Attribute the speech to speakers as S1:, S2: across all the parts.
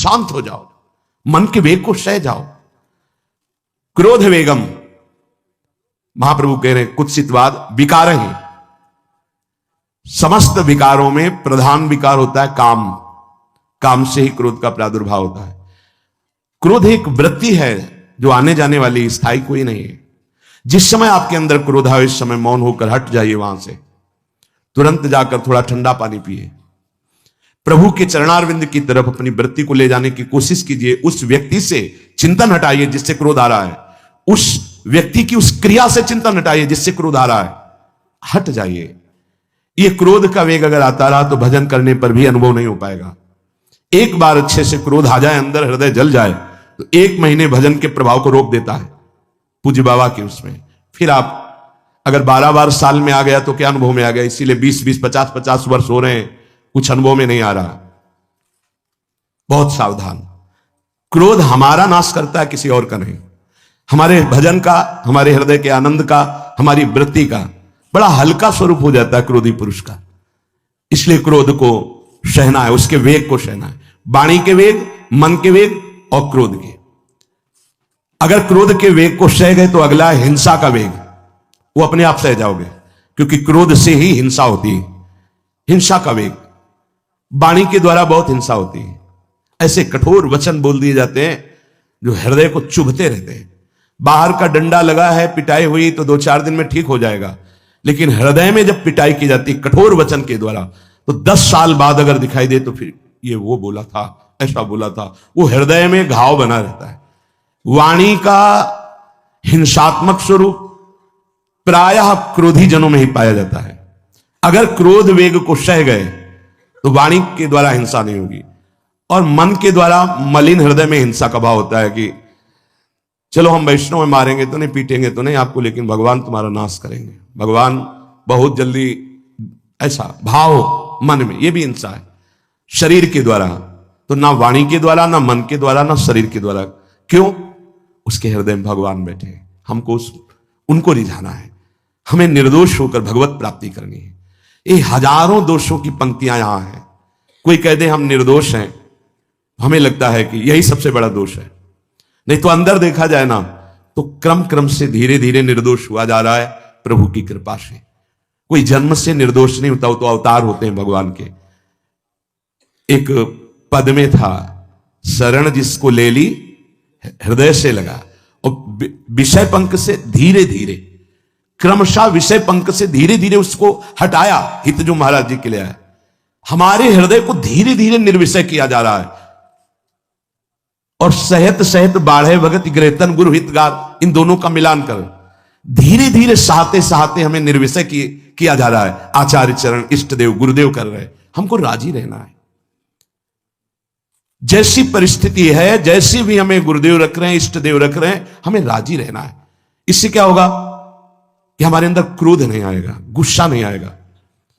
S1: शांत हो जाओ, मन के वेग को सह जाओ। क्रोध वेगम, महाप्रभु कह रहे हैं कुत्सितवाद विकार ही, समस्त विकारों में प्रधान विकार होता है काम। काम से ही क्रोध का प्रादुर्भाव होता है। क्रोध एक वृत्ति है जो आने जाने वाली, स्थायी कोई नहीं है। जिस समय आपके अंदर क्रोध आए उस समय मौन होकर हट जाइए वहां से, तुरंत जाकर थोड़ा ठंडा पानी पिए, प्रभु के चरणारविंद की तरफ अपनी वृत्ति को ले जाने की कोशिश कीजिए। उस व्यक्ति से चिंतन हटाइए जिससे क्रोध आ रहा है, उस व्यक्ति की उस क्रिया से चिंतन हटाइए जिससे क्रोध आ रहा है, हट जाइए। ये क्रोध का वेग अगर आता रहा तो भजन करने पर भी अनुभव नहीं हो पाएगा। एक बार अच्छे से क्रोध आ जाए, अंदर हृदय जल जाए, तो 1 महीने भजन के प्रभाव को रोक देता है पूज्य बाबा के उसमें। फिर आप अगर 12 बार साल में आ गया तो क्या अनुभव में आ गया। इसीलिए 20-20, 50-50 वर्ष हो रहे हैं, कुछ अनुभव में नहीं आ रहा। बहुत सावधान। क्रोध हमारा नाश करता है, किसी और का नहीं। हमारे भजन का, हमारे हृदय के आनंद का, हमारी वृत्ति का बड़ा हल्का स्वरूप हो जाता है क्रोधी पुरुष का। इसलिए क्रोध को सहना है, उसके वेग को सहना है। वाणी के वेग, मन के वेग और क्रोध के। अगर क्रोध के वेग को सह गए तो अगला है हिंसा का वेग, वो अपने आप सह जाओगे, क्योंकि क्रोध से ही हिंसा होती है। हिंसा का वेग, वाणी के द्वारा बहुत हिंसा होती है। ऐसे कठोर वचन बोल दिए जाते हैं जो हृदय को चुभते रहते हैं। बाहर का डंडा लगा है, पिटाई हुई तो 2-4 दिन में ठीक हो जाएगा, लेकिन हृदय में जब पिटाई की जाती है कठोर वचन के द्वारा, तो 10 साल बाद अगर दिखाई दे तो फिर ये वो बोला था, ऐसा बोला था, वो हृदय में घाव बना रहता है। वाणी का हिंसात्मक स्वरूप प्रायः क्रोधी जनों में ही पाया जाता है। अगर क्रोध वेग को सह गए तो वाणी के द्वारा हिंसा नहीं होगी, और मन के द्वारा मलिन हृदय में हिंसा का भाव होता है कि चलो हम वैष्णव में मारेंगे तो नहीं, पीटेंगे तो नहीं आपको, लेकिन भगवान तुम्हारा नाश करेंगे, भगवान बहुत जल्दी, ऐसा भाव मन में, ये भी हिंसा है। शरीर के द्वारा तो ना वाणी के द्वारा, ना मन के द्वारा, ना शरीर के द्वारा। क्यों? उसके हृदय में भगवान बैठे हैं, हमको उनको रिझाना है, हमें निर्दोष होकर भगवत प्राप्ति करनी है। ये हजारों दोषों की पंक्तियां यहां हैं। कोई कह दे हम निर्दोष हैं, हमें लगता है कि यही सबसे बड़ा दोष है। नहीं तो अंदर देखा जाए ना तो क्रम क्रम से धीरे धीरे निर्दोष हुआ जा रहा है प्रभु की कृपा से। कोई जन्म से निर्दोष नहीं होता, वो तो अवतार होते हैं भगवान के। एक पद में था, शरण जिसको ले ली हृदय से लगा, और विषय पंख से धीरे धीरे, क्रमशः विषय पंख से धीरे धीरे उसको हटाया। हित जो महाराज जी के लिए आया, हमारे हृदय को धीरे धीरे निर्विषय किया जा रहा है। और सहत सहत बाढ़े भगत ग्रहतन गुरु हितगार, इन दोनों का मिलान कर धीरे धीरे सहाते सहाते हमें निर्विषय किया जा रहा है। आचार्य चरण, इष्ट देव, गुरुदेव कर रहे हैं। हमको राजी रहना है। जैसी परिस्थिति है, जैसी भी हमें गुरुदेव रख रहे हैं, इष्ट देव रख रहे हैं, हमें राजी रहना है। इससे क्या होगा कि हमारे अंदर क्रोध नहीं आएगा, गुस्सा नहीं आएगा।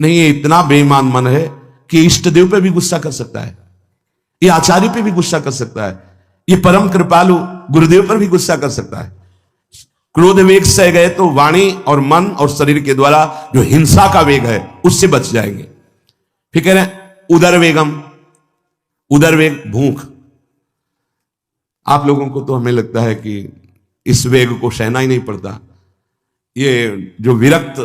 S1: नहीं, ये इतना बेईमान मन है कि इष्ट देव पे भी गुस्सा कर सकता है, ये आचार्य पे भी गुस्सा कर सकता है, ये परम कृपालु गुरुदेव पर भी गुस्सा कर सकता है। क्रोध वेग से गए तो वाणी और मन और शरीर के द्वारा जो हिंसा का वेग है उससे बच जाएंगे। फिर कह रहे हैं उदर वेगम, उदर वेग भूख। आप लोगों को तो हमें लगता है कि इस वेग को सहना ही नहीं पड़ता। ये जो विरक्त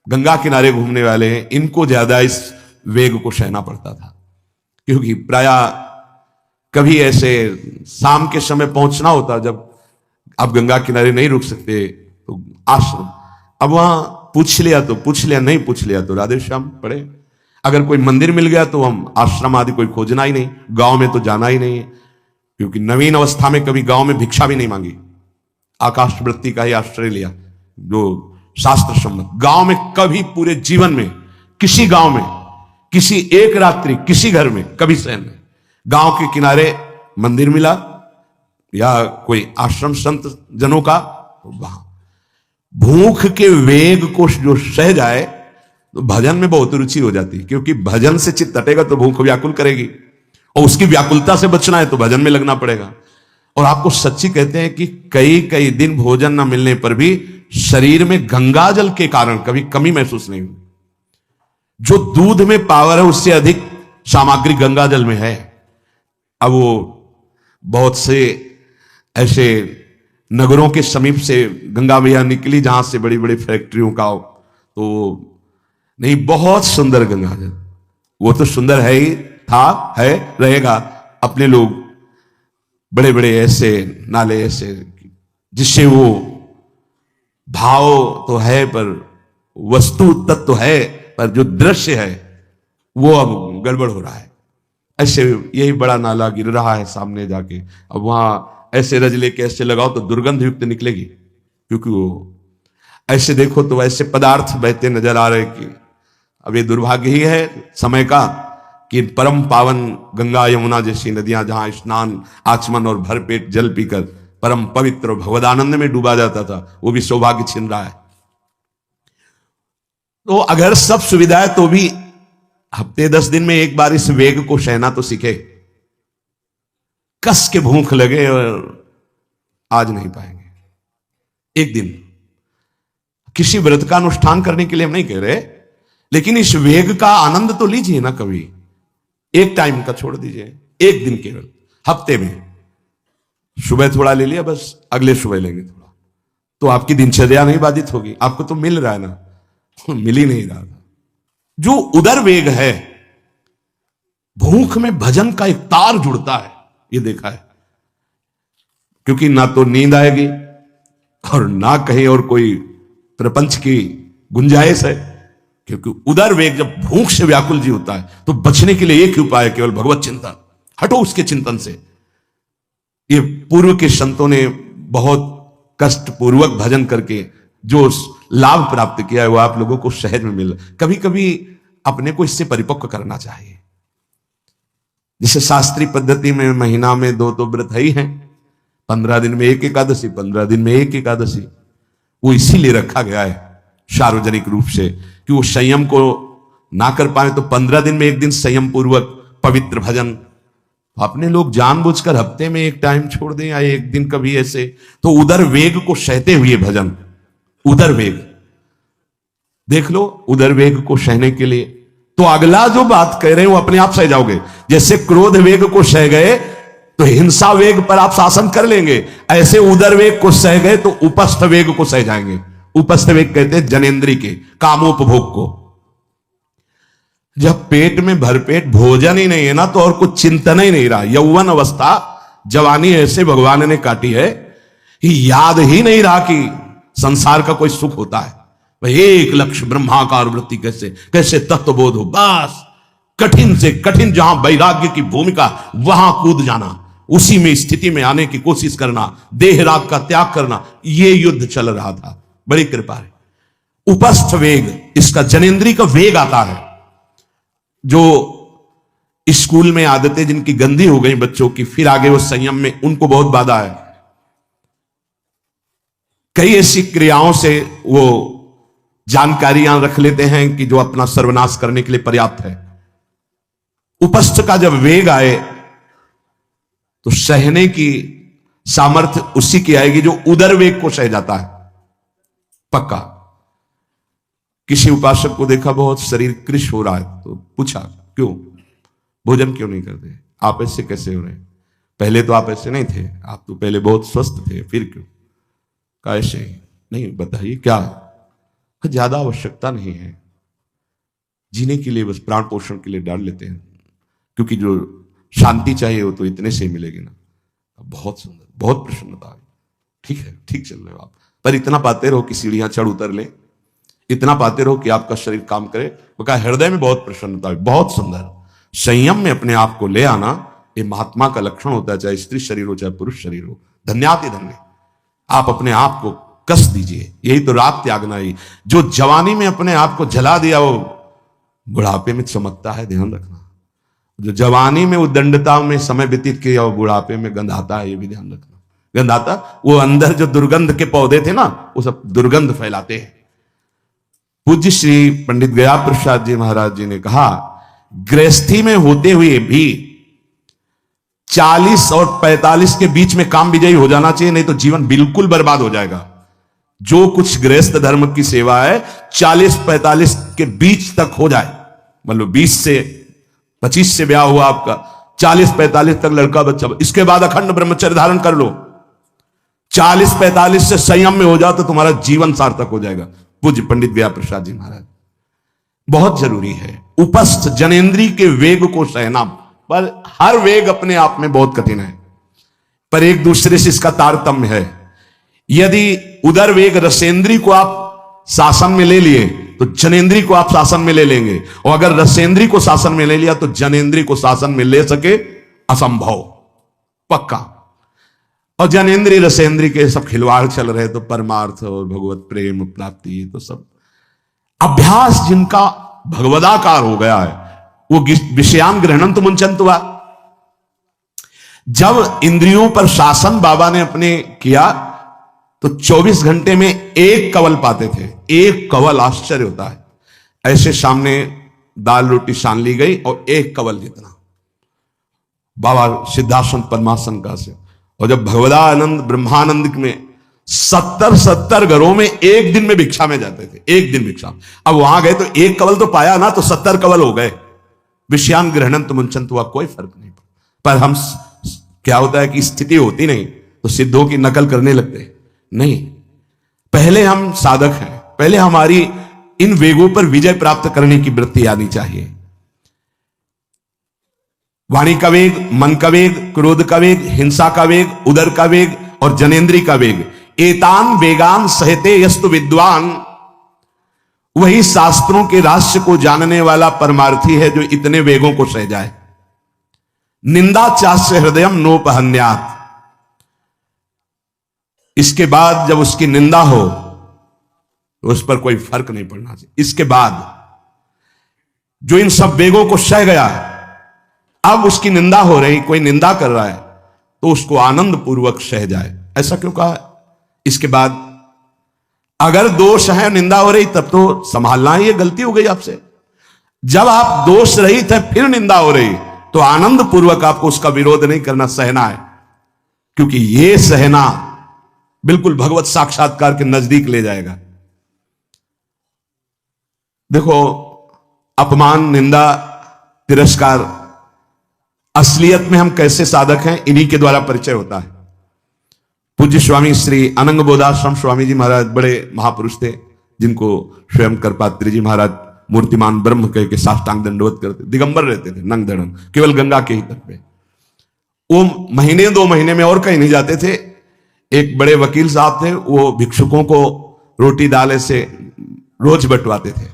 S1: गंगा किनारे घूमने वाले हैं, इनको ज्यादा इस वेग को सहना पड़ता था, क्योंकि प्रायः कभी ऐसे शाम के समय पहुंचना होता, जब आप गंगा किनारे नहीं रुक सकते तो आश्रम, अब वहां पूछ लिया तो पूछ लिया, नहीं पूछ लिया तो राधे श्याम पड़े। अगर कोई मंदिर मिल गया तो हम आश्रम आदि कोई खोजना ही नहीं, गांव में तो जाना ही नहीं है, क्योंकि नवीन अवस्था में कभी गांव में भिक्षा भी नहीं मांगी। आकाश वृत्ति का ही आश्रय लिया जो शास्त्र सम्मत। गांव में कभी पूरे जीवन में किसी गांव में किसी एक रात्रि किसी घर में कभी शयन नहीं। गांव के किनारे मंदिर मिला या कोई आश्रम संत जनों का, तो वहां भूख के वेग को जो सह जाए तो भजन में बहुत रुचि हो जाती है, क्योंकि भजन से चित्त हटेगा तो भूख व्याकुल करेगी, और उसकी व्याकुलता से बचना है तो भजन में लगना पड़ेगा। और आपको सच्ची कहते हैं कि कई कई दिन भोजन न मिलने पर भी शरीर में गंगा जल के कारण कभी कमी महसूस नहीं हुई। जो दूध में पावर है उससे अधिक सामग्री गंगा जल में है। अब वो बहुत से ऐसे नगरों के समीप से गंगा मैया निकली जहां से बड़ी बड़ी फैक्ट्रियों का, तो नहीं, बहुत सुंदर गंगा जल। वो तो सुंदर है ही, था, है, रहेगा। अपने लोग बड़े बड़े ऐसे नाले ऐसे जिससे वो भाव तो है पर वस्तु तत्व तो है, पर जो दृश्य है वो अब गड़बड़ हो रहा है। ऐसे यही बड़ा नाला गिर रहा है सामने जाके, अब वहां ऐसे रज लेके ऐसे लगाओ तो दुर्गंध युक्त निकलेगी, क्योंकि वो ऐसे देखो तो ऐसे पदार्थ बहते नजर आ रहे कि अब ये दुर्भाग्य ही है समय का कि परम पावन गंगा यमुना जैसी नदियां जहां स्नान आचमन और भरपेट जल पीकर परम पवित्र भगवदानंद में डूबा जाता था, वो भी सौभाग्य छिन रहा है। तो अगर सब सुविधा है तो भी हफ्ते 10 दिन में एक बार इस वेग को सहना तो सीखे। कस के भूख लगे और आज नहीं पाएंगे। एक दिन किसी व्रत का अनुष्ठान करने के लिए हम नहीं कह रहे, लेकिन इस वेग का आनंद तो लीजिए ना कभी। एक टाइम का छोड़ दीजिए, एक दिन केवल हफ्ते में सुबह थोड़ा ले लिया, बस अगले सुबह लेंगे थोड़ा, तो आपकी दिनचर्या नहीं बाधित होगी। आपको तो मिल रहा है ना, मिल ही नहीं रहा था। जो उदर वेग है, भूख में भजन का एक तार जुड़ता है, ये देखा है। क्योंकि ना तो नींद आएगी और ना कहीं और कोई प्रपंच की गुंजाइश है, क्योंकि उदर वेग जब भूख से व्याकुल जी होता है तो बचने के लिए एक ही उपाय है, केवल भगवत चिंतन। हटो उसके चिंतन से। ये पूर्व के संतों ने बहुत कष्ट पूर्वक भजन करके जो लाभ प्राप्त किया है वो आप लोगों को सहज में मिल। कभी कभी अपने को इससे परिपक्व करना चाहिए। जैसे शास्त्रीय पद्धति में महीना में 2 तो व्रत ही हैं, 15 दिन में एक एकादशी, 15 दिन में एक एकादशी। वो इसीलिए रखा गया है सार्वजनिक रूप से कि वो संयम को ना कर पाए तो 15 दिन में एक दिन संयम पूर्वक पवित्र भजन। अपने लोग जानबूझकर हफ्ते में एक टाइम छोड़ दें या एक दिन कभी ऐसे, तो उदर वेग को सहते हुए भजन। उदर वेग देख लो, उदर वेग को सहने के लिए तो अगला जो बात कह रहे हैं वो अपने आप सह जाओगे। जैसे क्रोध वेग को सह गए तो हिंसा वेग पर आप शासन कर लेंगे, ऐसे उदर वेग को सह गए तो उपस्थ वेग को सह जाएंगे। उपस्थ वेग कहते हैं जनेन्द्री के कामोपभोग को। जब पेट में भरपेट भोजन ही नहीं है ना तो और कुछ चिंतन ही नहीं रहा। यौवन अवस्था जवानी ऐसे भगवान ने काटी है कि याद ही नहीं रहा कि संसार का कोई सुख होता है। भाई एक लक्ष्य ब्रह्माकार वृत्ति कैसे कैसे तत्वबोध हो, बस कठिन से कठिन जहां वैराग्य की भूमिका वहां कूद जाना, उसी में स्थिति में आने की कोशिश करना, देह राग का त्याग करना, ये युद्ध चल रहा था। बड़ी कृपा है। उपस्थ वेग, इसका जनेन्द्री का वेग आता है। जो स्कूल में आदतें जिनकी गंदी हो गई बच्चों की, फिर आगे वो संयम में, उनको बहुत बाधा है। कई ऐसी क्रियाओं से वो जानकारियां रख लेते हैं कि जो अपना सर्वनाश करने के लिए पर्याप्त है। उपस्थ का जब वेग आए तो सहने की सामर्थ्य उसी की आएगी जो उदर वेग को सह जाता है। पक्का। किसी उपासक को देखा बहुत शरीर कृश हो रहा है तो पूछा क्यों, भोजन क्यों नहीं करते, आप ऐसे कैसे हो रहे हैं, पहले तो आप ऐसे नहीं थे, आप तो पहले बहुत स्वस्थ थे, फिर क्यों, कहा ऐसे ही नहीं, बताइए क्या, ज्यादा आवश्यकता नहीं है, जीने के लिए बस प्राण पोषण के लिए डाल लेते हैं, क्योंकि जो शांति चाहिए वो तो इतने से ही मिलेगी ना। बहुत सुंदर, बहुत प्रसन्नता है। ठीक है, ठीक चल रहे हो आप, पर इतना पाते रहो कि सीढ़ियां चढ़ उतर ले, इतना पाते रहो कि आपका शरीर काम करे। वो कहा हृदय में बहुत प्रसन्नता है, बहुत सुंदर। संयम में अपने आप को ले आना ये महात्मा का लक्षण होता है, चाहे स्त्री शरीर हो चाहे पुरुष शरीर हो। धन्याति धन्य। आप अपने आप को कस दीजिए, यही तो रात त्यागना ही। जो जवानी में अपने आप को जला दिया वो बुढ़ापे में चमकता है, ध्यान रखना। जो जवानी में उद्दंडता में समय व्यतीत किया वो बुढ़ापे में गंधाता है, ये भी ध्यान रखना। गंधाता, वो अंदर जो दुर्गंध के पौधे थे ना वो सब दुर्गंध फैलाते हैं। पूज्य श्री पंडित गया प्रसाद जी महाराज जी ने कहा, गृहस्थी में होते हुए भी 40 और 45 के बीच में काम विजयी हो जाना चाहिए, नहीं तो जीवन बिल्कुल बर्बाद हो जाएगा। जो कुछ गृहस्थ धर्म की सेवा है 40-45 के बीच तक हो जाए, मतलब 20 से 25 से ब्याह हुआ आपका 40-45 तक लड़का बच्चा, इसके बाद अखंड ब्रह्मचर्य धारण कर लो। 40-45 से संयम में हो जाओ तो तुम्हारा जीवन सार्थक हो जाएगा। पूज्य पंडित व्यास प्रसाद जी महाराज। बहुत जरूरी है उपस्थ जनेन्द्री के वेग को सहना, पर हर वेग अपने आप में बहुत कठिन है, पर एक दूसरे से इसका तारतम्य है। यदि उदर वेग रसेंद्री को आप शासन में ले लिए तो जनेन्द्री को आप शासन में ले लेंगे, और अगर रसेंद्री को शासन में ले लिया तो जनेन्द्री को शासन में ले सके असंभव, पक्का। और जनेन्द्री रसेंद्री के सब खिलवाड़ चल रहे तो परमार्थ और भगवत प्रेम प्राप्ति तो सब अभ्यास जिनका भगवदाकार हो गया है वो विषयान ग्रहणंत मुंचंत हुआ। जब इंद्रियों पर शासन बाबा ने अपने किया तो 24 घंटे में एक कवल पाते थे, एक कवल। आश्चर्य होता है, ऐसे सामने दाल रोटी सान ली गई और एक कवल जितना बाबा सिद्धासन पद्मासन का से। और जब भगवदानंद ब्रह्मानंद में 70 घरों में एक दिन में भिक्षा में जाते थे, एक दिन भिक्षा। अब वहां गए तो एक कवल तो पाया ना, तो 70 कवल हो गए। विषयान ग्रहणंत मुंचंत हुआ, कोई फर्क नहीं पड़ा। पर हम क्या होता है कि स्थिति होती नहीं तो सिद्धों की नकल करने लगते नहीं। पहले हम साधक हैं, पहले हमारी इन वेगों पर विजय प्राप्त करने की वृत्ति आनी चाहिए। वाणी का वेग, मन का वेग, क्रोध का वेग, हिंसा का वेग, उदर का वेग और जनेन्द्री का वेग, एतान वेगान सहते यस्तु विद्वान, वही शास्त्रों के रहस्य को जानने वाला परमार्थी है जो इतने वेगों को सह जाए। निंदा चास्य हृदयम नोपहन्यात्, इसके बाद जब उसकी निंदा हो तो उस पर कोई फर्क नहीं पड़ना चाहिए। इसके बाद जो इन सब वेगों को सह गया, अब उसकी निंदा हो रही, कोई निंदा कर रहा है तो उसको आनंद पूर्वक सह जाए। ऐसा क्यों कहा? इसके बाद अगर दोष है, निंदा हो रही, तब तो संभालना ही, ये गलती हो गई आपसे। जब आप दोष रहित है फिर निंदा हो रही तो आनंद पूर्वक आपको उसका विरोध नहीं करना, सहना है। क्योंकि ये सहना बिल्कुल भगवत साक्षात्कार के नजदीक ले जाएगा। देखो, अपमान, निंदा, तिरस्कार, असलियत में हम कैसे साधक हैं इन्हीं के द्वारा परिचय होता है। पूज्य स्वामी श्री अनंग बोधाश्रम स्वामी जी महाराज बड़े महापुरुष थे, जिनको स्वयं करपात्री जी महाराज मूर्तिमान ब्रह्म कह के साष्टांग दंडवत करते, दिगंबर रहते थे, नंग धड़ंग, केवल गंगा के ही तट पे। वो महीने 2 महीने में और कहीं नहीं जाते थे। एक बड़े वकील साहब थे, वो भिक्षुकों को रोटी दाल से रोज बंटवाते थे,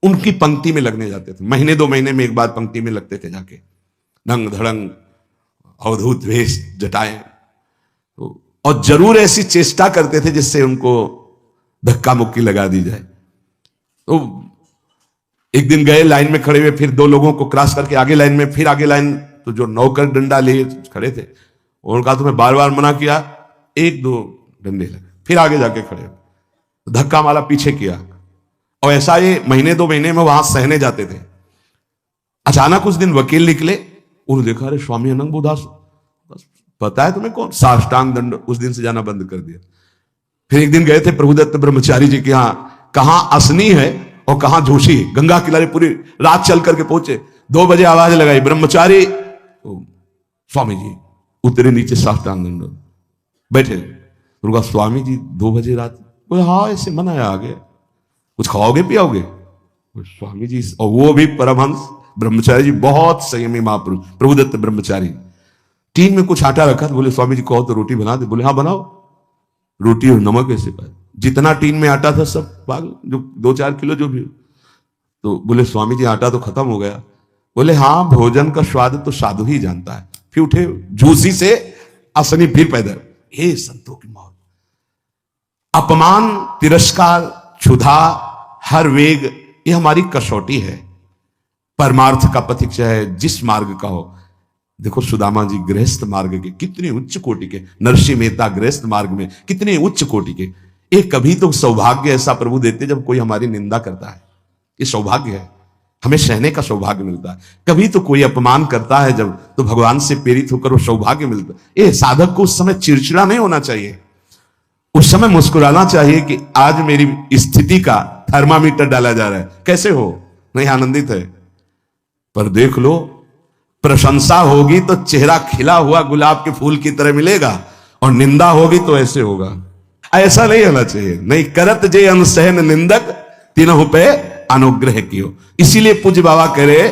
S1: उनकी पंक्ति में लगने जाते थे। महीने 2 महीने में एक बार पंक्ति में लगते थे जाके, नंग धड़ंग, अवधूत वेश, जटाएं, तो और जरूर ऐसी चेष्टा करते थे जिससे उनको धक्का मुक्की लगा दी जाए। तो एक दिन गए, लाइन में खड़े हुए, फिर 2 लोगों को क्रॉस करके आगे लाइन में, फिर आगे लाइन, तो जो नौकर डंडा लिए खड़े थे उन्होंने कहा तुम्हें बार बार मना किया, 1-2 डंडे लगे, फिर आगे जाके खड़े, धक्का मारा, पीछे किया। और ऐसा ये महीने 2 महीने में वहां सहने जाते थे। अचानक उस दिन वकील निकले, उन्होंने देखा अरे स्वामी अनंग बोधास, पता है तुम्हें कौन? साष्टांग दंड। उस दिन से जाना बंद कर दिया। फिर एक दिन गए थे प्रभुदत्त ब्रह्मचारी जी के यहां, कहां असनी है और कहां जोशी, गंगा किनारे पूरी रात चल करके पहुंचे। 2 बजे आवाज लगाई, ब्रह्मचारी, तो स्वामी जी उतरे नीचे, साष्टांग दंड बैठे। उनका स्वामी जी 2 बजे रात, बोले हाँ ऐसे मना है, आगे कुछ खाओगे पियाओगे? स्वामी जी, और वो भी परमहंस ब्रह्मचारी जी, बहुत संयमी महापुरुष प्रभुदत्त ब्रह्मचारी। टीन में कुछ आटा रखा, बोले स्वामी जी कहो तो रोटी बना दे। बोले हाँ बनाओ। रोटी और नमक ऐसे पाए, जितना टीन में आटा था सब पागल, जो 2-4 किलो जो भी। तो बोले स्वामी जी आटा तो खत्म हो गया। बोले हाँ, भोजन का स्वाद तो साधु ही जानता है। फिर उठे, झूसी से असनी फिर पैदल। हे संतों की मौत, अपमान, तिरस्कार, क्षुधा, हर वेग, ये हमारी कसौटी है। परमार्थ का पथिक चाहे जिस मार्ग का हो। देखो सुदामा जी गृहस्थ मार्ग के कितने उच्च कोटि के, नरसिंह मेहता गृहस्थ मार्ग में कितने उच्च कोटि के। एक कभी तो सौभाग्य ऐसा प्रभु देते जब कोई हमारी निंदा करता है, ये सौभाग्य है, हमें सहने का सौभाग्य मिलता है। कभी तो कोई अपमान करता है जब, तो भगवान से प्रेरित होकर वो सौभाग्य मिलता है। ये साधक को उस समय चिड़चिड़ा नहीं होना चाहिए, उस समय मुस्कुराना चाहिए कि आज मेरी स्थिति का थर्मामीटर डाला जा रहा है, कैसे हो, नहीं आनंदित है। पर देख लो, प्रशंसा होगी तो चेहरा खिला हुआ गुलाब के फूल की तरह मिलेगा, और निंदा होगी तो ऐसे होगा। ऐसा नहीं होना चाहिए। नहीं करत जे अनसहन निंदक तीनों पे अनुग्रह कियो। इसीलिए पूज्य बाबा कह रहे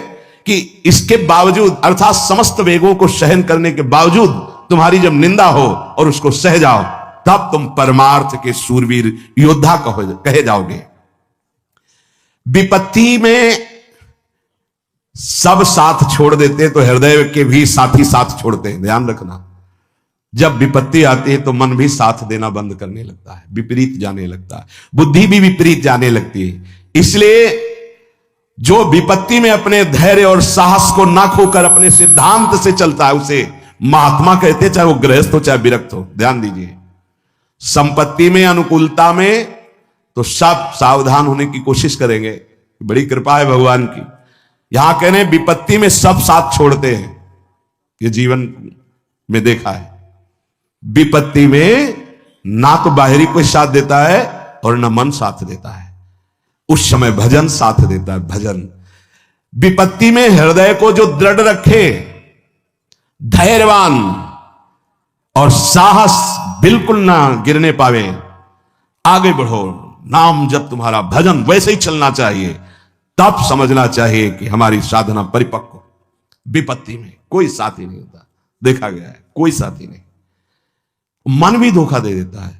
S1: कि इसके बावजूद, अर्थात समस्त वेगों को सहन करने के बावजूद तुम्हारी जब निंदा हो और उसको सह जाओ, तब तुम परमार्थ के सूरवीर योद्धा कहे जाओगे। विपत्ति में सब साथ छोड़ देते तो हृदय के भी साथी साथ छोड़ते हैं, ध्यान रखना। जब विपत्ति आती है तो मन भी साथ देना बंद करने लगता है, विपरीत जाने लगता है, बुद्धि भी विपरीत जाने लगती है। इसलिए जो विपत्ति में अपने धैर्य और साहस को ना खोकर अपने सिद्धांत से चलता है उसे महात्मा कहते, चाहे वो गृहस्थ हो चाहे विरक्त हो। ध्यान दीजिए, संपत्ति में, अनुकूलता में तो सब सावधान होने की कोशिश करेंगे, बड़ी कृपा है भगवान की। यहां कह रहे विपत्ति में सब साथ छोड़ते हैं, ये जीवन में देखा है। विपत्ति में ना तो बाहरी कोई साथ देता है और ना मन साथ देता है, उस समय भजन साथ देता है, भजन। विपत्ति में हृदय को जो दृढ़ रखे, धैर्यवान और साहस बिल्कुल ना गिरने पावे, आगे बढ़ो, नाम जब तुम्हारा भजन वैसे ही चलना चाहिए, तब समझना चाहिए कि हमारी साधना परिपक्व। विपत्ति में कोई साथी नहीं होता, देखा गया है, कोई साथी नहीं। मन भी धोखा दे देता है,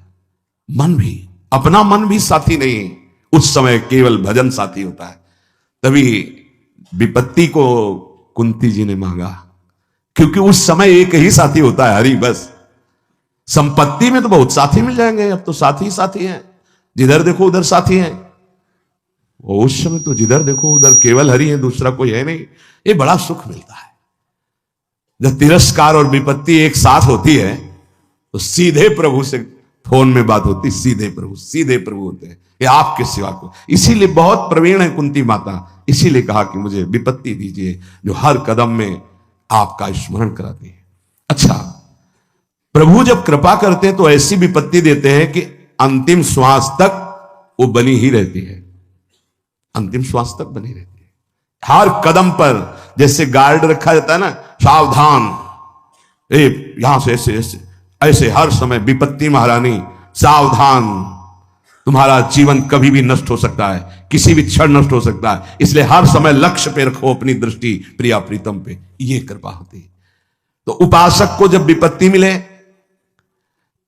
S1: मन भी, अपना मन भी साथी नहीं, उस समय केवल भजन साथी होता है। तभी विपत्ति को कुंती जी ने मांगा, क्योंकि उस समय एक ही साथी होता है, हरि बस। संपत्ति में तो बहुत साथी मिल जाएंगे, अब तो साथी साथी हैं, जिधर देखो उधर साथी हैं। उस समय तो जिधर देखो उधर केवल हरि है, दूसरा कोई है नहीं। ये बड़ा सुख मिलता है जब तिरस्कार और विपत्ति एक साथ होती है, तो सीधे प्रभु से फोन में बात होती, सीधे प्रभु होते हैं कि आपके सिवा को। इसीलिए बहुत प्रवीण है कुंती माता, इसीलिए कहा कि मुझे विपत्ति दीजिए जो हर कदम में आपका स्मरण कराती है। अच्छा, प्रभु जब कृपा करते हैं तो ऐसी विपत्ति देते हैं कि अंतिम श्वास तक वो बनी ही रहती है, अंतिम श्वास तक बनी रहती है। हर कदम पर जैसे गार्ड रखा जाता है ना, सावधान, यहां से ऐसे ऐसे ऐसे, हर समय विपत्ति महारानी सावधान, तुम्हारा जीवन कभी भी नष्ट हो सकता है, किसी भी क्षण नष्ट हो सकता है, इसलिए हर समय लक्ष्य पे रखो अपनी दृष्टि, प्रिया प्रीतम पे। ये कृपा होती है। तो उपासक को जब विपत्ति मिले,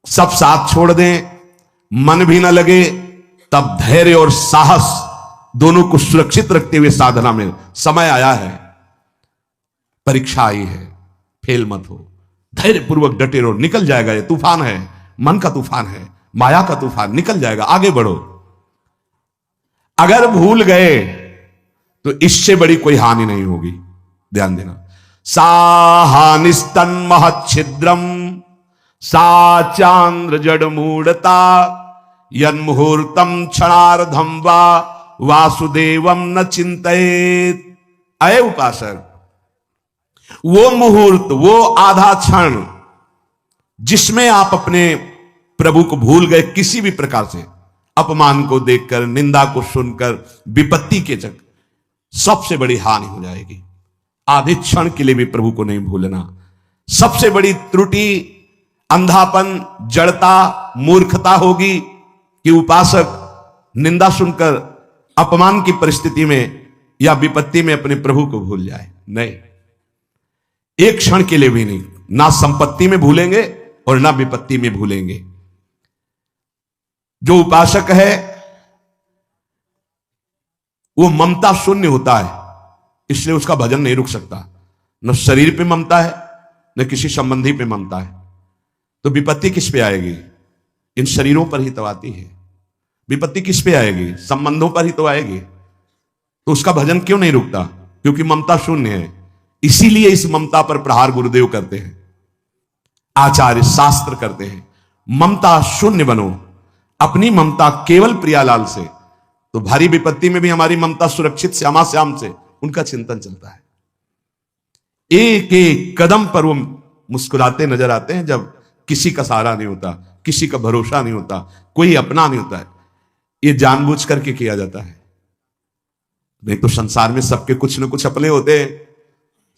S1: सब साथ छोड़ दें, मन भी ना लगे, तब धैर्य और साहस दोनों को सुरक्षित रखते हुए साधना में, समय आया है, परीक्षा आई है, फेल मत हो, धैर्यपूर्वक डटे रहो, निकल जाएगा। ये तूफान है, मन का तूफान है, माया का तूफान, निकल जाएगा, आगे बढ़ो। अगर भूल गए तो इससे बड़ी कोई हानि नहीं होगी, ध्यान देना। साहानिस्तन महच्छिद्रम सा चांद्र जड़ मूढ़ता यन्मुहूर्तम क्षणार्धम वा वासुदेवम न चिंतित। अय उपासक, वो मुहूर्त, वो आधा क्षण जिसमें आप अपने प्रभु को भूल गए, किसी भी प्रकार से अपमान को देखकर, निंदा को सुनकर, विपत्ति के चक्कर, सबसे बड़ी हानि हो जाएगी। आधे क्षण के लिए भी प्रभु को नहीं भूलना। सबसे बड़ी त्रुटि, अंधापन, जड़ता, मूर्खता होगी कि उपासक निंदा सुनकर, अपमान की परिस्थिति में या विपत्ति में अपने प्रभु को भूल जाए। नहीं, एक क्षण के लिए भी नहीं, ना संपत्ति में भूलेंगे और ना विपत्ति में भूलेंगे। जो उपासक है वो ममता शून्य होता है, इसलिए उसका भजन नहीं रुक सकता। न शरीर पे ममता है, न किसी संबंधी पे ममता है, तो विपत्ति किस पे आएगी? इन शरीरों पर ही तो आती है। विपत्ति किस पे आएगी? संबंधों पर ही तो आएगी। तो उसका भजन क्यों नहीं रुकता? क्योंकि ममता शून्य है। इसीलिए इस ममता पर प्रहार गुरुदेव करते हैं, आचार्य शास्त्र करते हैं, ममता शून्य बनो, अपनी ममता केवल प्रियालाल से। तो भारी विपत्ति में भी हमारी ममता सुरक्षित श्यामा श्याम से, उनका चिंतन चलता है। एक एक कदम पर वो मुस्कुराते नजर आते हैं, जब किसी का सहारा नहीं होता, किसी का भरोसा नहीं होता, कोई अपना नहीं होता है। ये जानबूझ करके किया जाता है, नहीं तो संसार में सबके कुछ न कुछ अपने होते हैं।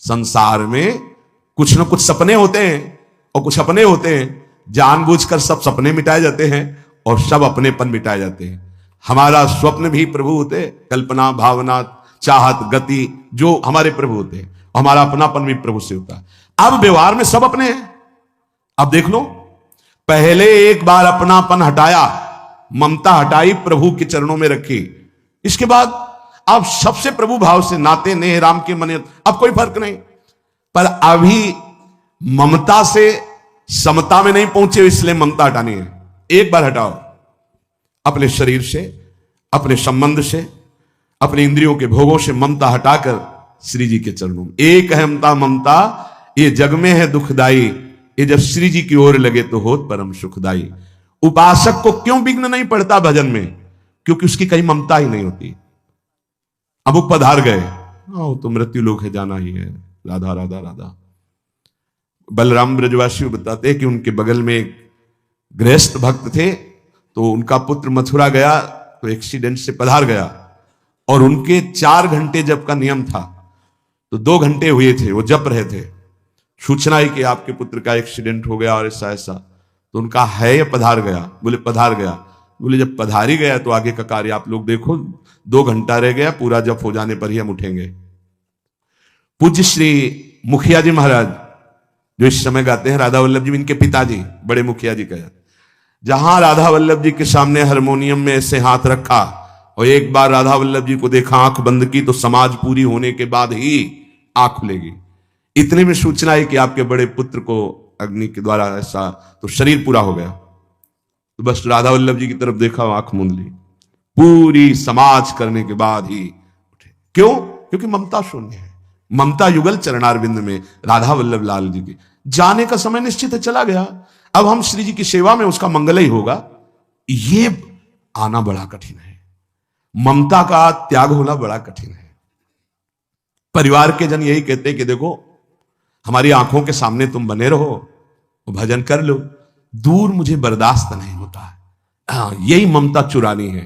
S1: संसार में कुछ न कुछ सपने होते हैं और कुछ अपने होते हैं। जानबूझकर सब सपने मिटाए जाते हैं और सब अपनेपन मिटाए जाते हैं। हमारा स्वप्न भी प्रभु होते, कल्पना, भावना, चाहत, गति जो हमारे प्रभु होते हैं, हमारा अपनापन भी प्रभु से होता है। अब व्यवहार में सब अपने हैं। अब देख लो, पहले एक बार अपनापन हटाया, ममता हटाई, प्रभु के चरणों में रखी, इसके बाद अब सबसे प्रभु भाव से नाते नेह राम के मन, अब कोई फर्क नहीं। पर अभी ममता से समता में नहीं पहुंचे, इसलिए ममता हटानी है। एक बार हटाओ अपने शरीर से, अपने संबंध से, अपने इंद्रियों के भोगों से ममता हटाकर श्री जी के चरणों में। एक अहमता ममता ये जग में है दुखदाई, ये जब श्री जी की ओर लगे तो होत परम सुखदाई। उपासक को क्यों विघ्न नहीं पड़ता भजन में? क्योंकि उसकी कहीं ममता ही नहीं होती। अब वो पधार गए, तो मृत्यु लोक है, जाना ही है, राधा राधा राधा। बलराम ब्रजवासी बताते कि उनके बगल में एक गृहस्थ भक्त थे, तो उनका पुत्र मथुरा गया तो एक्सीडेंट से पधार गया, और उनके 4 घंटे जप का नियम था, तो 2 घंटे हुए थे, वो जप रहे थे। सूचना है कि आपके पुत्र का एक्सीडेंट हो गया और ऐसा ऐसा, तो उनका है या पधार गया? बोले पधार गया। बोले जब पधार ही गया तो आगे का कार्य आप लोग देखो, 2 घंटा रह गया, पूरा जप हो जाने पर ही हम उठेंगे। पूज्य श्री मुखिया जी महाराज जो इस समय गाते हैं, राधा वल्लभ जी इनके पिताजी, बड़े मुखिया जी का, जहां राधा वल्लभ जी के सामने हारमोनियम में ऐसे हाथ रखा और एक बार राधा वल्लभ जी को देखा, आंख बंद की, तो समाज पूरी होने के बाद ही आंख खुलेगी। इतने में सूचना है कि आपके बड़े पुत्र को अग्नि के द्वारा ऐसा, तो शरीर पूरा हो गया। तो बस राधा वल्लभ जी की तरफ देखा, आंख मूंद ली, पूरी समाज करने के बाद ही उठे। क्यों? क्योंकि ममता शून्य है। ममता युगल चरणारविंद में राधा वल्लभ लाल जी के जाने का समय निश्चित है, चला गया। अब हम श्री जी की सेवा में, उसका मंगल ही होगा। ये आना बड़ा कठिन है, ममता का त्याग होना बड़ा कठिन है। परिवार के जन यही कहते कि देखो हमारी आंखों के सामने तुम बने रहो, भजन कर लो, दूर मुझे बर्दाश्त नहीं होता है। यही ममता चुरानी है,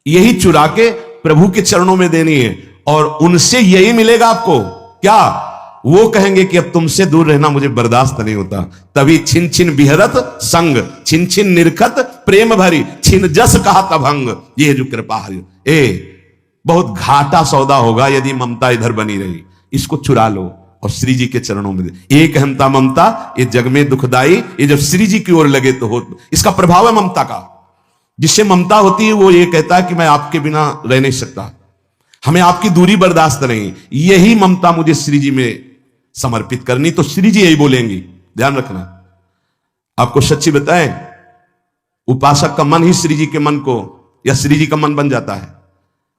S1: यही चुरा के प्रभु के चरणों में देनी है, और उनसे यही मिलेगा आपको। क्या? वो कहेंगे कि अब तुमसे दूर रहना मुझे बर्दाश्त नहीं होता। तभी छिन छिन बिहरत संग, छिन छिन निरखत प्रेम भरी, छिन जस कहा तभंग, ये जो कृपा है। बहुत घाटा सौदा होगा यदि ममता इधर बनी रही। इसको चुरा लो और श्री जी के चरणों में दे। एक अहंता ममता ये जग में दुखदाई, ये जब श्री जी की ओर लगे तो हो। इसका प्रभाव है ममता का। जिससे ममता होती है वो ये कहता है कि मैं आपके बिना रह नहीं सकता, हमें आपकी दूरी बर्दाश्त नहीं। यही ममता मुझे श्री जी में समर्पित करनी, तो श्री जी यही बोलेंगी। ध्यान रखना। आपको सच्ची बताएं, उपासक का मन ही श्री जी के मन को, या श्री जी का मन बन जाता है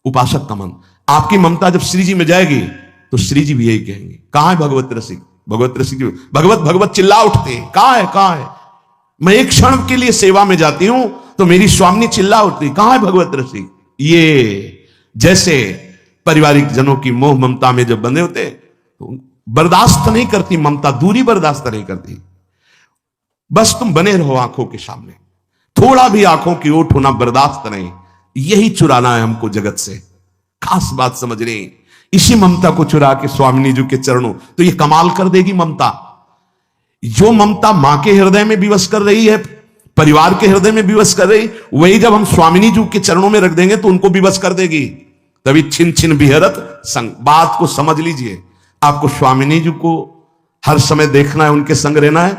S1: उपासक का मन। आपकी ममता जब श्री जी में जाएगी तो श्री जी भी यही कहेंगे, कहां है भगवत रसिक? भगवत रसिक भगवत भगवत चिल्ला उठते हैं, कहां है कहां है? मैं एक क्षण के लिए सेवा में जाती हूं तो मेरी स्वामिनी चिल्ला उठती, कहां है भगवत रसिक? ये जैसे पारिवारिक जनों की मोह ममता में जब बंधे होते तो बर्दाश्त नहीं करती ममता, दूरी बर्दाश्त नहीं करती। बस तुम बने रहो आंखों के सामने, थोड़ा भी आंखों की ओट होना बर्दाश्त नहीं। यही चुराना है हमको जगत से। खास बात समझ रहे, इसी ममता को चुरा के स्वामिनी जी के चरणों, तो ये कमाल कर देगी ममता। जो ममता मां के हृदय में विवश कर रही है, परिवार के हृदय में विवश कर रही, वही जब हम स्वामिनी जी के चरणों में रख देंगे तो उनको विवश कर देगी। तभी छिन छिन बिहरत संग। बात को समझ लीजिए, आपको स्वामिनी जी को हर समय देखना है, उनके संग रहना है,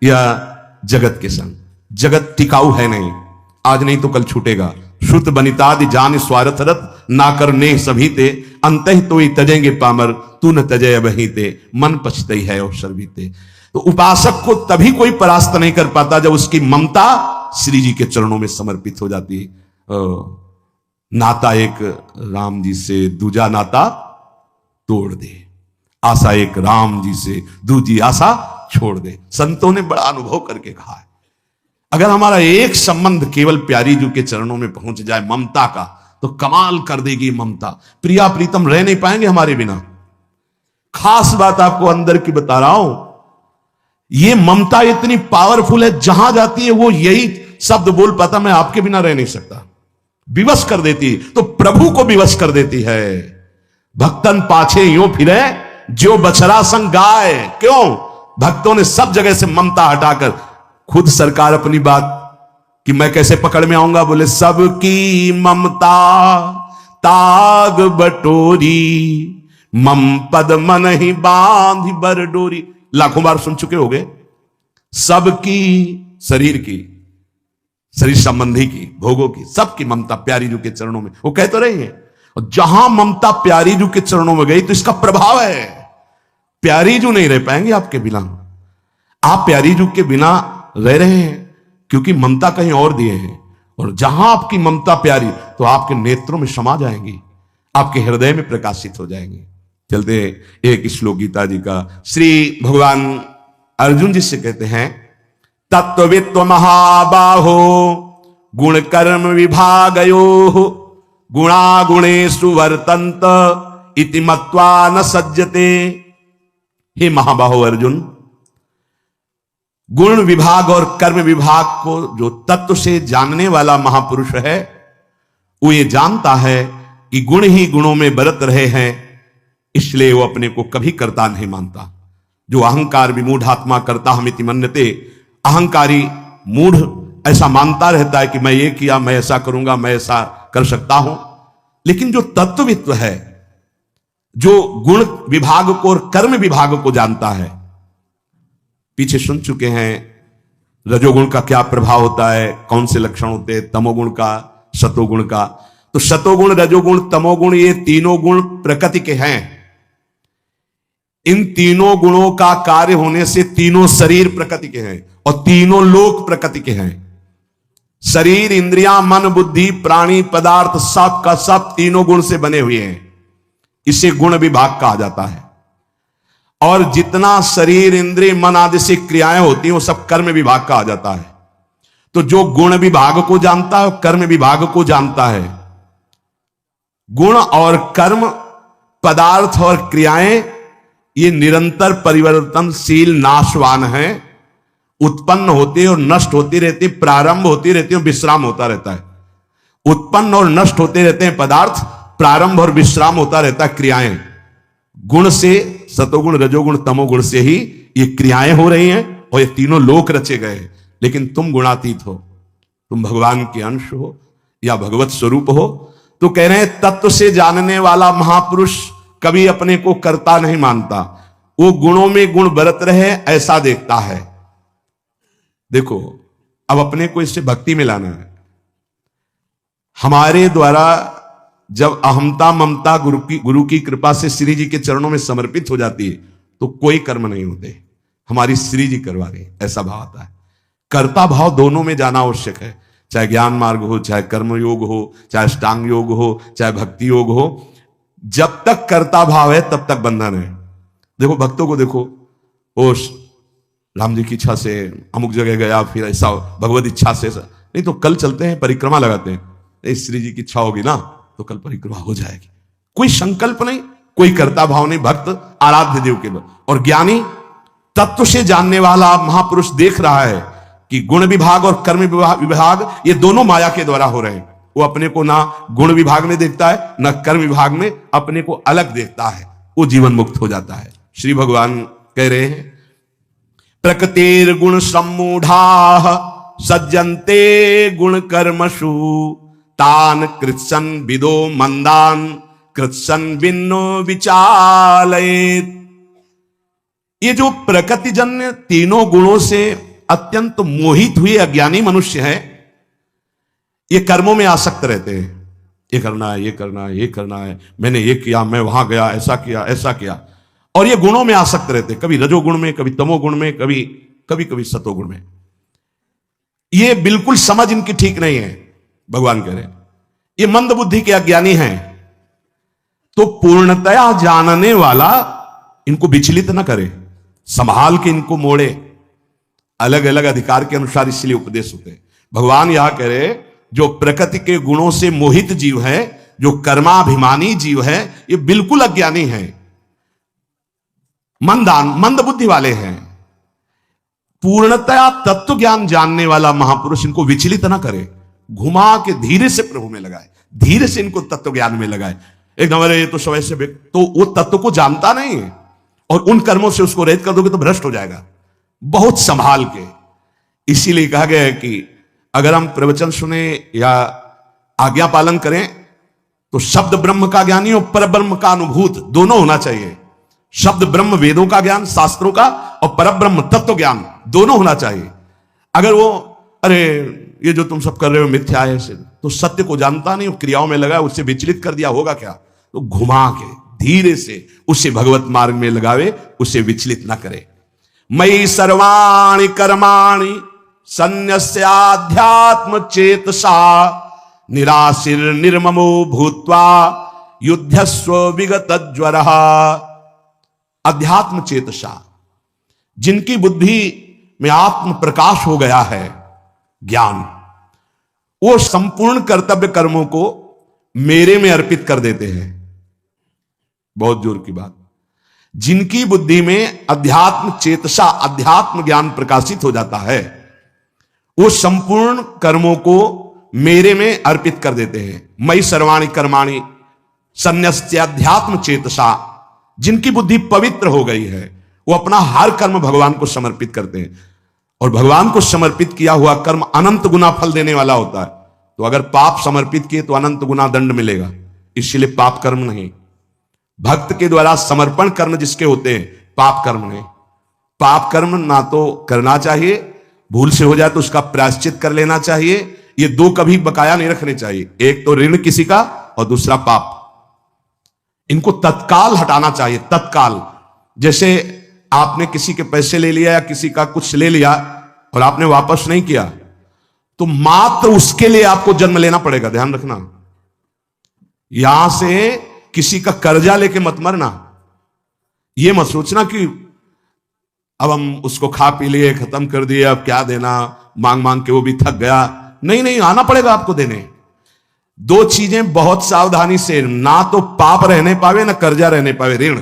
S1: या जगत के संग? जगत टिकाऊ है नहीं, आज नहीं तो कल छूटेगा। श्रुत बनितादि जान स्वार्थरत, ना करने सभी ते, अंत ही तो ही तजेंगे पामर, तू न तजय अबही ते, मन पछतई है अवसर बीते। तो उपासक को तभी कोई परास्त नहीं कर पाता जब उसकी ममता श्री जी के चरणों में समर्पित हो जाती है। नाता एक राम जी से दूजा नाता तोड़ दे, आशा एक राम जी से दूजी आशा छोड़ दे। संतों ने बड़ा अनुभव करके कहा है, अगर हमारा एक संबंध केवल प्यारी जी के चरणों में पहुंच जाए ममता का, तो कमाल कर देगी ममता। प्रिया प्रीतम रह नहीं पाएंगे हमारे बिना। खास बात आपको अंदर की बता रहा हूं, ये ममता इतनी पावरफुल है, जहां जाती है वो यही शब्द बोल पाता, मैं आपके बिना रह नहीं सकता। विवश कर देती, तो प्रभु को विवश कर देती है। भक्तन पाछे यूं फिरे जो बछड़ा संग गाय। क्यों? भक्तों ने सब जगह से ममता हटाकर खुद सरकार अपनी बात कि मैं कैसे पकड़ में आऊंगा, बोले सबकी ममता ताग बटोरी, मम पद मन ही बांध बर डोरी। लाखों बार सुन चुके होगे। सबकी, शरीर की, शरीर संबंधी की, भोगों की, सबकी ममता प्यारी जू के चरणों में। वो कह तो रहे हैं, और जहां ममता प्यारी जू के चरणों में गई तो इसका प्रभाव है। प्यारी जू नहीं रह पाएंगे आपके बिना। आप प्यारी जू के बिना रह रहे हैं क्योंकि ममता कहीं और दिए हैं, और जहां आपकी ममता प्यारी तो आपके नेत्रों में समा जाएंगी, आपके हृदय में प्रकाशित हो जाएंगी। चलते एक श्लोक गीता जी का, श्री भगवान अर्जुन जी से कहते हैं, तत्ववित्व महाबाहो गुण कर्म विभागयो गुणागुणेषु वर्तन्त इति मत्वा न सज्जते। हे महाबाहो अर्जुन, गुण विभाग और कर्म विभाग को जो तत्व से जानने वाला महापुरुष है, वो ये जानता है कि गुण ही गुणों में बरत रहे हैं, इसलिए वो अपने को कभी कर्ता नहीं मानता। जो अहंकार विमूढ़ात्मा कर्ता हमिति मन्यते, अहंकारी मूढ़ ऐसा मानता रहता है कि मैं ये किया, मैं ऐसा करूंगा, मैं ऐसा कर सकता हूं। लेकिन जो तत्ववित्व है, जो गुण विभाग को और कर्म विभाग को जानता है, पीछे सुन चुके हैं रजोगुण का क्या प्रभाव होता है, कौन से लक्षण होते हैं, तमोगुण का, सतोगुण का। तो सतोगुण, रजोगुण, तमोगुण, ये तीनों गुण प्रकृति के हैं। इन तीनों गुणों का कार्य होने से तीनों शरीर प्रकृति के हैं और तीनों लोक प्रकृति के हैं। शरीर, इंद्रियां, मन, बुद्धि, प्राणी, पदार्थ, सब का सब तीनों गुण से बने हुए हैं। इसे गुण विभाग कहा जाता है। और जितना शरीर, इंद्रिय, मन आदि से क्रियाएं होती हैं वो सब कर्म विभाग कहा जाता है। तो जो गुण विभाग को जानता है, कर्म विभाग को जानता है। गुण और कर्म, पदार्थ और क्रियाएं ये निरंतर परिवर्तनशील, नाशवान हैं, उत्पन्न होते और नष्ट होती रहती, प्रारंभ होती रहती और विश्राम होता रहता है। उत्पन्न और नष्ट होते रहते हैं पदार्थ, प्रारंभ और विश्राम होता रहता है क्रियाएं। गुण से, सतोगुण, रजोगुण, तमोगुण से ही ये क्रियाएं हो रही हैं और ये तीनों लोक रचे गए हैं। लेकिन तुम गुणातीत हो, तुम भगवान के अंश हो या भगवत स्वरूप हो। तो कह रहे हैं तत्व से जानने वाला महापुरुष कभी अपने को कर्ता नहीं मानता, वो गुणों में गुण बरत रहे ऐसा देखता है। देखो, अब अपने को इससे भक्ति में लाना है। हमारे द्वारा जब अहमता ममता गुरु की कृपा से श्री जी के चरणों में समर्पित हो जाती है तो कोई कर्म नहीं होते, हमारी श्री जी करवा रहे, ऐसा भाव आता है। कर्ता भाव दोनों में जाना आवश्यक है, चाहे ज्ञान मार्ग हो, चाहे कर्म योग हो, चाहे अष्टांग योग हो, चाहे भक्ति योग हो। जब तक कर्ता भाव है तब तक बंधन है। देखो भक्तों को देखो, ओ राम जी की इच्छा से अमुक जगह गया, फिर ऐसा भगवत इच्छा से, नहीं तो कल चलते हैं परिक्रमा लगाते हैं, श्री जी की इच्छा होगी ना तो कल परिक्रमा हो जाएगी। कोई संकल्प नहीं, कोई कर्ता भाव नहीं, भक्त आराध्य देव के। और ज्ञानी, तत्व से जानने वाला महापुरुष देख रहा है कि गुण विभाग और कर्म विभाग ये दोनों माया के द्वारा हो रहे हैं। वो अपने को ना गुण विभाग में देखता है ना कर्म विभाग में, अपने को अलग देखता है, वो जीवन मुक्त हो जाता है। श्री भगवान कह रहे हैं, प्रकृतिर गुण सम्मूढ़ा सज्जन्ते गुण कर्मसु तान कृत्सन विदो मंदान कृत्सन विन्नो विचालयेत। ये जो प्रकृति जन्य तीनों गुणों से अत्यंत मोहित हुए अज्ञानी मनुष्य है, ये कर्मों में आसक्त रहते हैं। ये करना है, ये करना है, ये करना है, मैंने ये किया, मैं वहां गया, ऐसा किया, ऐसा किया। और ये गुणों में आसक्त रहते हैं, कभी रजोगुण में, कभी तमोगुण में, कभी सतोगुण में। ये बिल्कुल समझ इनकी ठीक नहीं है। भगवान कह रहे हैं ये मंद बुद्धि के अज्ञानी हैं। तो पूर्णतया जानने वाला इनको विचलित न करे, संभाल के इनको मोड़े। अलग अलग अधिकार के अनुसार इसलिए उपदेश होते हैं। भगवान यहां कह रहे, जो प्रकृति के गुणों से मोहित जीव है, जो कर्माभिमानी जीव है, ये बिल्कुल अज्ञानी है, मंद बुद्धि वाले हैं। पूर्णतया तत्व ज्ञान जानने वाला महापुरुष इनको विचलित ना करे, घुमा के धीरे से प्रभु में लगाए, धीरे से इनको तत्व ज्ञान में लगाए। एकदम अरे ये तो समय से तो वो तत्व को जानता नहीं है, और उन कर्मों से उसको रहित कर दोगे तो भ्रष्ट हो जाएगा। बहुत संभाल के। इसीलिए कहा गया है कि अगर हम प्रवचन सुने या आज्ञा पालन करें तो शब्द ब्रह्म का ज्ञानी और परब्रह्म का अनुभूत दोनों होना चाहिए। शब्द ब्रह्म वेदों का ज्ञान, शास्त्रों का, और परब्रह्म तत्व ज्ञान दोनों होना चाहिए। अगर वो अरे ये जो तुम सब कर रहे हो मिथ्या है, तो सत्य को जानता नहीं, क्रियाओं में लगा, उससे विचलित कर दिया, होगा क्या? तो घुमा के धीरे से उसे भगवत मार्ग में लगावे, उसे विचलित ना करे। मयि सर्वाणि कर्माणि सन्न्यस्याध्यात्म चेतसा निराशिर निर्ममो भूत्वा युद्धस्व विगत ज्वरः। अध्यात्म चेतसा, जिनकी बुद्धि में आत्म प्रकाश हो गया है, ज्ञान, वो संपूर्ण कर्तव्य कर्मों को मेरे में अर्पित कर देते हैं। बहुत जोर की बात। जिनकी बुद्धि में अध्यात्म चेतसा, अध्यात्म ज्ञान प्रकाशित हो जाता है, वो संपूर्ण कर्मों को मेरे में अर्पित कर देते हैं। मयि सर्वाणि कर्माणि सन्न्यस्याध्यात्म चेतसा, जिनकी बुद्धि पवित्र हो गई है, वो अपना हर कर्म भगवान को समर्पित करते हैं। और भगवान को समर्पित किया हुआ कर्म अनंत गुना फल देने वाला होता है। तो अगर पाप समर्पित किए तो अनंत गुना दंड मिलेगा, इसलिए पाप कर्म नहीं। भक्त के द्वारा समर्पण कर्म जिसके होते हैं, पाप कर्म नहीं। पाप कर्म ना तो करना चाहिए, भूल से हो जाए तो उसका प्रायश्चित कर लेना चाहिए। ये दो कभी बकाया नहीं रखने चाहिए, एक तो ऋण किसी का और दूसरा पाप। इनको तत्काल हटाना चाहिए, तत्काल। जैसे आपने किसी के पैसे ले लिया या किसी का कुछ ले लिया और आपने वापस नहीं किया, तो मात्र उसके लिए आपको जन्म लेना पड़ेगा, ध्यान रखना। यहां से किसी का कर्जा लेके मत मरना। यह मत सोचना कि अब हम उसको खा पी लिए, खत्म कर दिए, अब क्या देना, मांग मांग के वो भी थक गया। नहीं नहीं, आना पड़ेगा आपको देने। दो चीजें बहुत सावधानी से, ना तो पाप रहने पावे ना कर्जा रहने पावे। ऋण,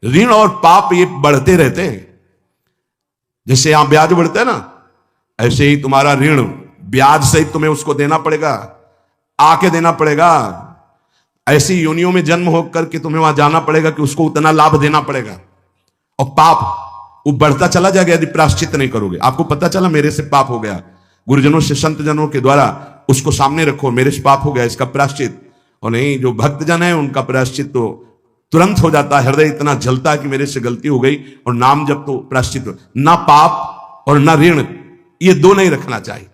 S1: ऋण और पाप ये बढ़ते रहते हैं। जैसे यहां ब्याज बढ़ता है ना, ऐसे ही तुम्हारा ऋण ब्याज सहित तुम्हें उसको देना पड़ेगा, आके देना पड़ेगा। ऐसी योनियों में जन्म होकर के तुम्हें वहां जाना पड़ेगा कि उसको उतना लाभ देना पड़ेगा। और पाप वो बढ़ता चला जाएगा यदि प्रायश्चित नहीं करोगे। आपको पता चला मेरे से पाप हो गया, गुरुजनों से, संत जनों के द्वारा उसको सामने रखो, मेरे से पाप हो गया, इसका प्रायश्चित। और नहीं, जो भक्तजन है उनका प्रायश्चित तो तुरंत हो जाता है। हृदय इतना जलता है कि मेरे से गलती हो गई, और नाम जब तो प्रायश्चित हो। ना पाप और ना ऋण, ये दो नहीं रखना चाहिए।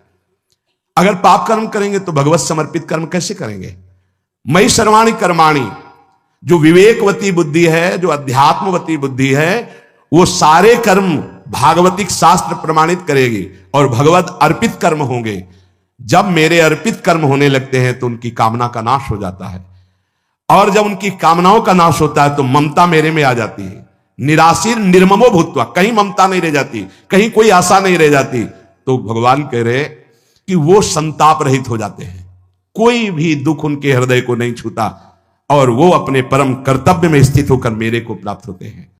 S1: अगर पाप कर्म करेंगे तो भगवत समर्पित कर्म कैसे करेंगे? मयि सर्वाणि कर्माणि, जो विवेकवती बुद्धि है, जो अध्यात्मवती बुद्धि है, वो सारे कर्म भागवतिक शास्त्र प्रमाणित करेगी और भगवत अर्पित कर्म होंगे। जब मेरे अर्पित कर्म होने लगते हैं तो उनकी कामना का नाश हो जाता है, और जब उनकी कामनाओं का नाश होता है तो ममता मेरे में आ जाती है। निराशीर निर्ममो भूत्वा, कहीं ममता नहीं रह जाती, कहीं कोई आशा नहीं रह जाती। तो भगवान कह रहे कि वो संताप रहित हो जाते हैं, कोई भी दुख उनके हृदय को नहीं छूता, और वो अपने परम कर्तव्य में स्थित होकर मेरे को प्राप्त होते हैं।